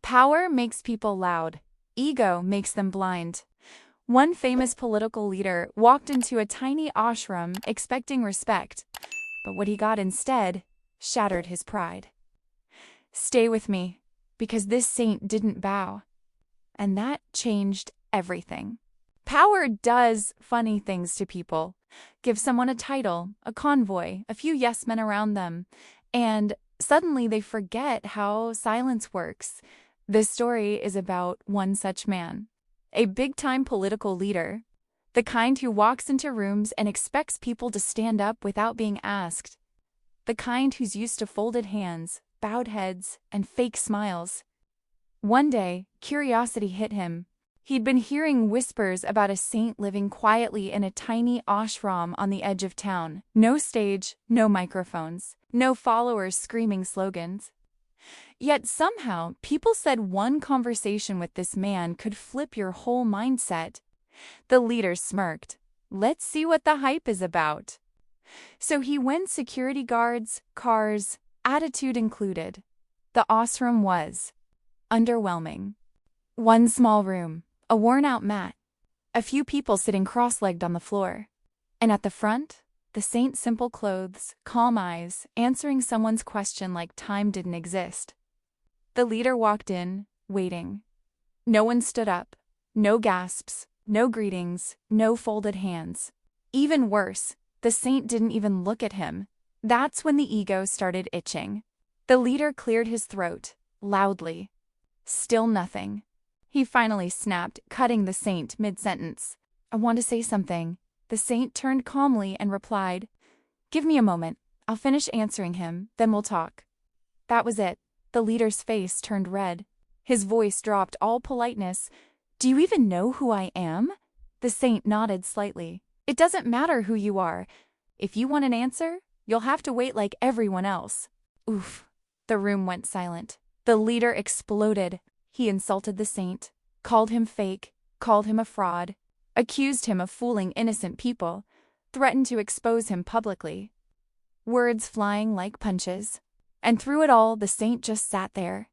Power makes people loud. Ego makes them blind. One famous political leader walked into a tiny ashram expecting respect, but what he got instead shattered his pride. Stay with me, because this saint didn't bow. And that changed everything. Power does funny things to people. Give someone a title, a convoy, a few yes men around them, and suddenly they forget how silence works. This story is about one such man, a big-time political leader, the kind who walks into rooms and expects people to stand up without being asked, the kind who's used to folded hands, bowed heads, and fake smiles. One day, curiosity hit him. He'd been hearing whispers about a saint living quietly in a tiny ashram on the edge of town. No stage, no microphones, no followers screaming slogans. Yet somehow, people said one conversation with this man could flip your whole mindset. The leader smirked. Let's see what the hype is about. So he went security guards, cars, attitude included. The ashram was underwhelming. One small room, a worn-out mat, a few people sitting cross-legged on the floor. And at the front, the saint's simple clothes, calm eyes, answering someone's question like time didn't exist. The leader walked in, waiting. No one stood up, no gasps, no greetings, no folded hands. Even worse, the saint didn't even look at him. That's when the ego started itching. The leader cleared his throat, loudly. Still nothing. He finally snapped, cutting the saint mid-sentence. I want to say something. The saint turned calmly and replied, Give me a moment. I'll finish answering him, then we'll talk. That was it. The leader's face turned red. His voice dropped all politeness. Do you even know who I am? The saint nodded slightly. It doesn't matter who you are. If you want an answer, you'll have to wait like everyone else. Oof. The room went silent. The leader exploded. He insulted the saint, called him fake, called him a fraud, accused him of fooling innocent people, threatened to expose him publicly. Words flying like punches. And through it all, the saint just sat there,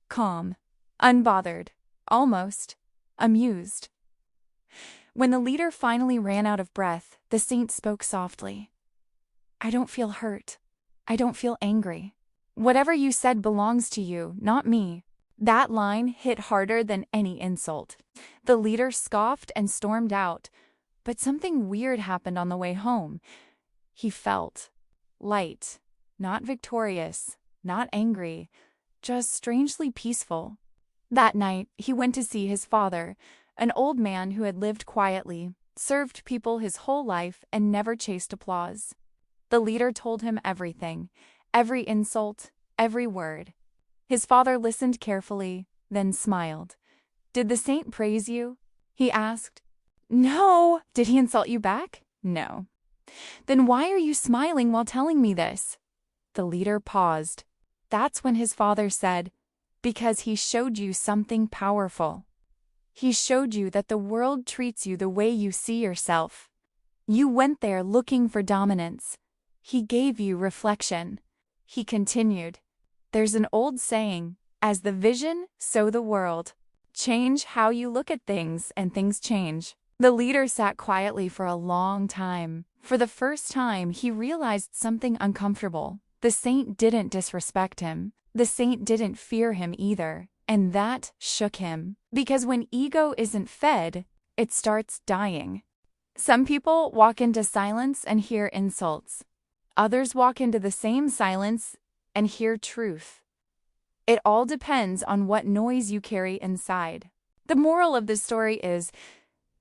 calm, unbothered, almost amused. When the leader finally ran out of breath, the saint spoke softly. I don't feel hurt. I don't feel angry. Whatever you said belongs to you, not me. That line hit harder than any insult. The leader scoffed and stormed out, but something weird happened on the way home. He felt light. Not victorious, not angry, just strangely peaceful. That night, he went to see his father, an old man who had lived quietly, served people his whole life, and never chased applause. The leader told him everything, every insult, every word. His father listened carefully, then smiled. Did the saint praise you? He asked. No. Did he insult you back? No. Then why are you smiling while telling me this? The leader paused. That's when his father said, Because he showed you something powerful. He showed you that the world treats you the way you see yourself. You went there looking for dominance. He gave you reflection. He continued, There's an old saying, as the vision, so the world. Change how you look at things and things change. The leader sat quietly for a long time. For the first time, he realized something uncomfortable. The saint didn't disrespect him. The saint didn't fear him either. And that shook him. Because when ego isn't fed, it starts dying. Some people walk into silence and hear insults. Others walk into the same silence and hear truth. It all depends on what noise you carry inside. The moral of this story is,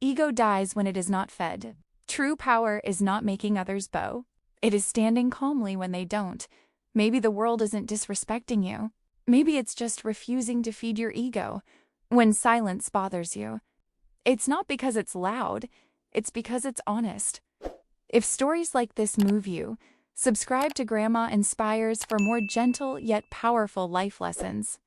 ego dies when it is not fed. True power is not making others bow. It is standing calmly when they don't. Maybe the world isn't disrespecting you. Maybe it's just refusing to feed your ego. When silence bothers you, it's not because it's loud, it's because it's honest. If stories like this move you, subscribe to Grandma Inspires for more gentle yet powerful life lessons.